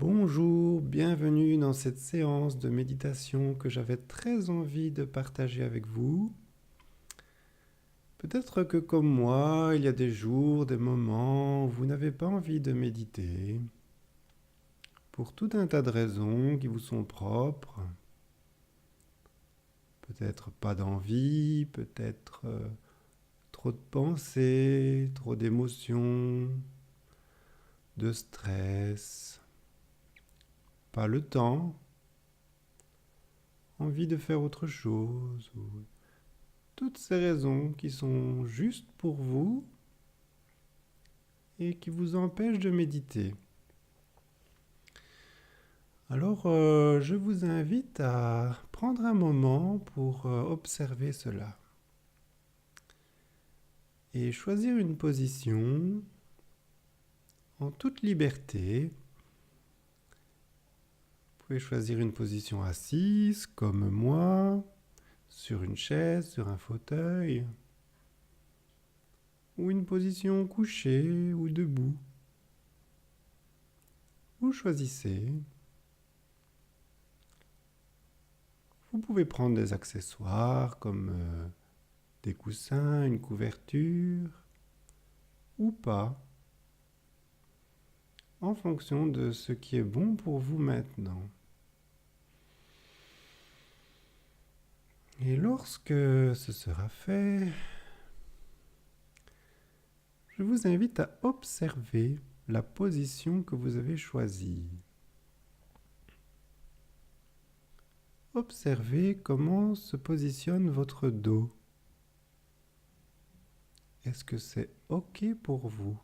Bonjour, bienvenue dans cette séance de méditation que j'avais très envie de partager avec vous. Peut-être que comme moi, il y a des jours, des moments où vous n'avez pas envie de méditer, pour tout un tas de raisons qui vous sont propres. Peut-être pas d'envie, peut-être trop de pensées, trop d'émotions, de stress, pas le temps, envie de faire autre chose, ou toutes ces raisons qui sont justes pour vous et qui vous empêchent de méditer. Alors, je vous invite à prendre un moment pour observer cela et choisir une position en toute liberté. Vous pouvez choisir une position assise, comme moi, sur une chaise, sur un fauteuil, ou une position couchée ou debout. Vous choisissez. Vous pouvez prendre des accessoires comme des coussins, une couverture, ou pas, en fonction de ce qui est bon pour vous maintenant. Et lorsque ce sera fait, je vous invite à observer la position que vous avez choisie. Observez comment se positionne votre dos. Est-ce que c'est OK pour vous?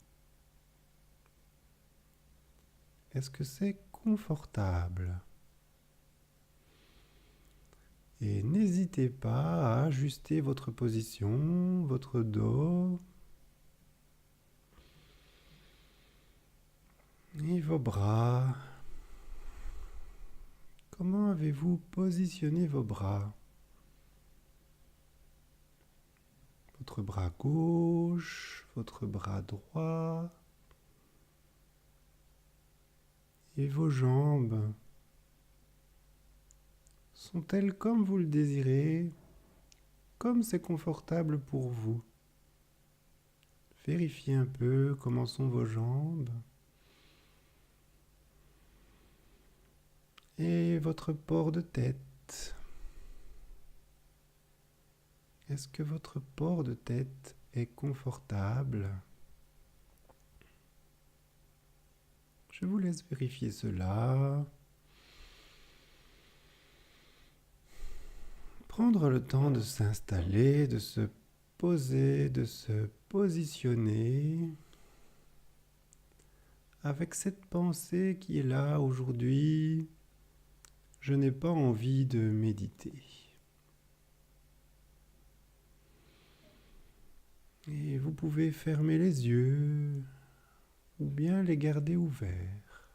Est-ce que c'est confortable? Et n'hésitez pas à ajuster votre position, votre dos et vos bras. Comment avez-vous positionné vos bras? Votre bras gauche, votre bras droit et vos jambes. Sont-elles comme vous le désirez, comme c'est confortable pour vous? Vérifiez un peu comment sont vos jambes et votre port de tête. Est-ce que votre port de tête est confortable? Je vous laisse vérifier cela. Prendre le temps de s'installer, de se poser, de se positionner avec cette pensée qui est là aujourd'hui. Je n'ai pas envie de méditer. Et vous pouvez fermer les yeux ou bien les garder ouverts.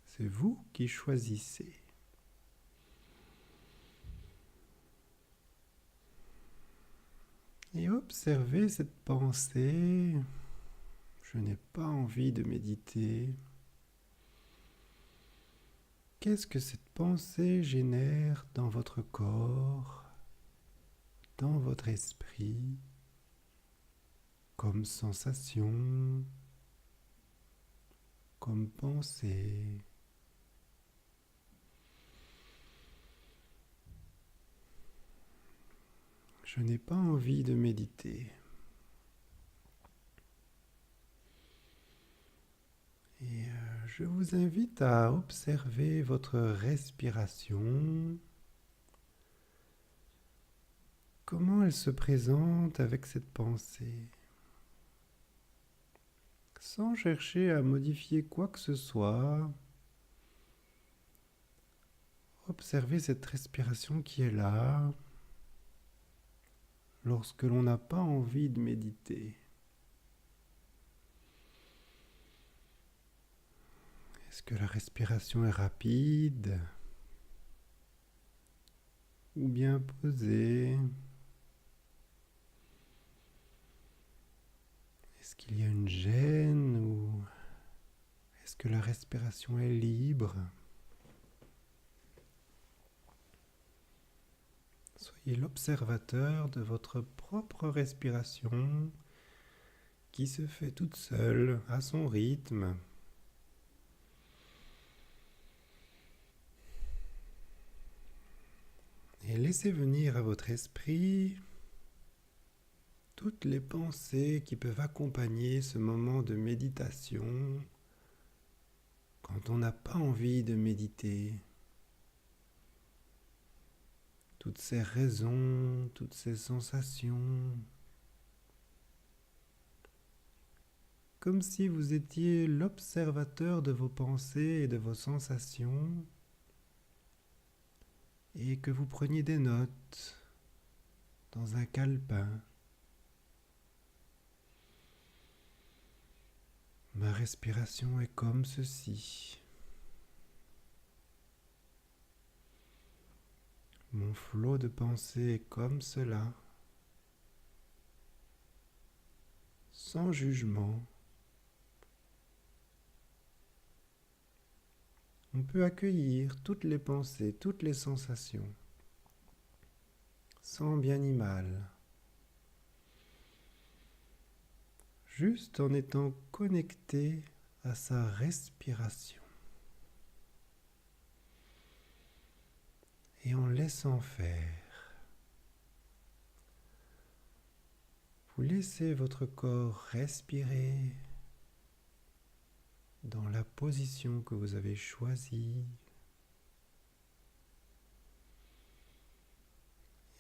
C'est vous qui choisissez. Et observez cette pensée. Je n'ai pas envie de méditer. Qu'est-ce que cette pensée génère dans votre corps, dans votre esprit, comme sensation, comme pensée? Je n'ai pas envie de méditer. Et je vous invite à observer votre respiration, comment elle se présente avec cette pensée, sans chercher à modifier quoi que ce soit. Observez cette respiration qui est là lorsque l'on n'a pas envie de méditer. Est-ce que la respiration est rapide ou bien posée? Est-ce qu'il y a une gêne ou est-ce que la respiration est libre. Soyez l'observateur de votre propre respiration qui se fait toute seule à son rythme. Et laissez venir à votre esprit toutes les pensées qui peuvent accompagner ce moment de méditation quand on n'a pas envie de méditer. Toutes ces raisons, toutes ces sensations, comme si vous étiez l'observateur de vos pensées et de vos sensations et que vous preniez des notes dans un calepin. Ma respiration est comme ceci. Mon flot de pensée est comme cela, sans jugement. On peut accueillir toutes les pensées, toutes les sensations, sans bien ni mal, juste en étant connecté à sa respiration et en laissant faire. Vous laissez votre corps respirer dans la position que vous avez choisie.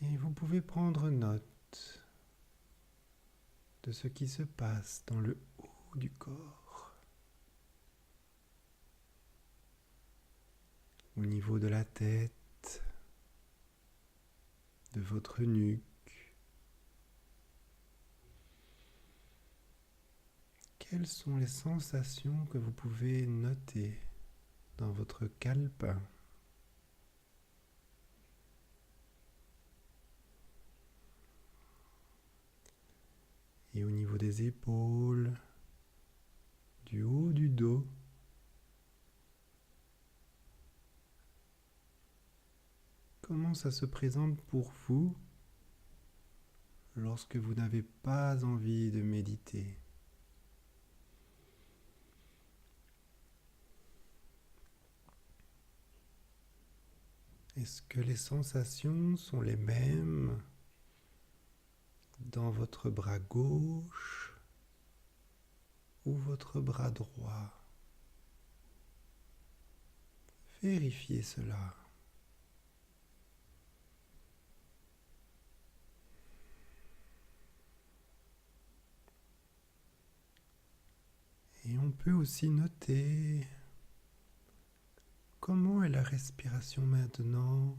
Et vous pouvez prendre note de ce qui se passe dans le haut du corps, au niveau de la tête, de votre nuque. Quelles sont les sensations que vous pouvez noter dans votre calepin? Et au niveau des épaules, du haut du dos, comment ça se présente pour vous lorsque vous n'avez pas envie de méditer? Est-ce que les sensations sont les mêmes dans votre bras gauche ou votre bras droit? Vérifiez cela. Et on peut aussi noter comment est la respiration maintenant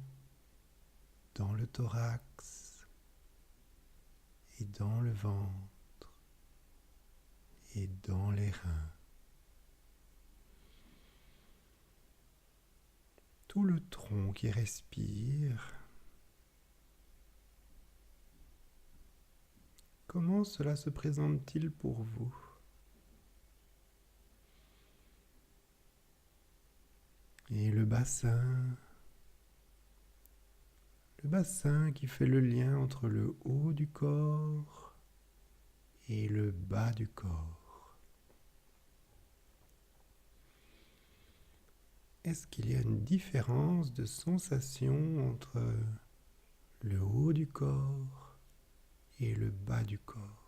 dans le thorax et dans le ventre et dans les reins. Tout le tronc qui respire. Comment cela se présente-t-il pour vous? Et le bassin qui fait le lien entre le haut du corps et le bas du corps. Est-ce qu'il y a une différence de sensation entre le haut du corps et le bas du corps?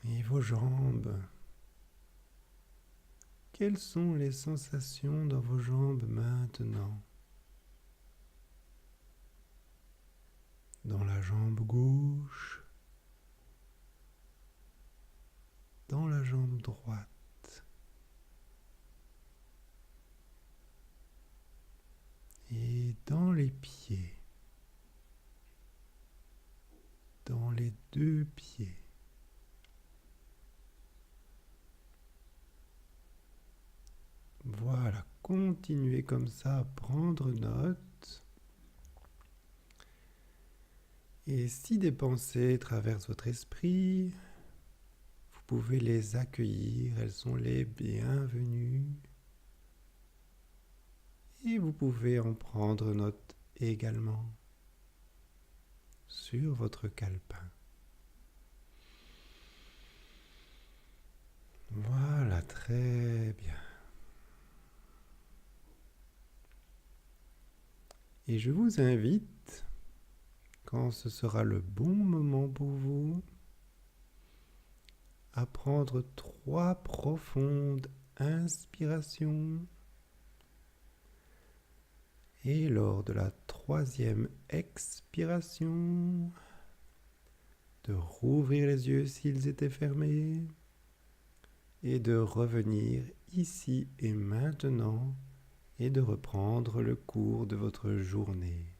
Et vos jambes? Quelles sont les sensations dans vos jambes maintenant? Dans la jambe gauche, dans la jambe droite et dans les pieds, dans les deux pieds. Voilà, continuez comme ça à prendre note Et si des pensées traversent votre esprit, vous pouvez les accueillir, elles sont les bienvenues. Et vous pouvez en prendre note également sur votre calepin. Voilà, très bien. Et je vous invite, quand ce sera le bon moment pour vous, à prendre 3 profondes inspirations. Et lors de la 3e expiration, de rouvrir les yeux s'ils étaient fermés et de revenir ici et maintenant et de reprendre le cours de votre journée.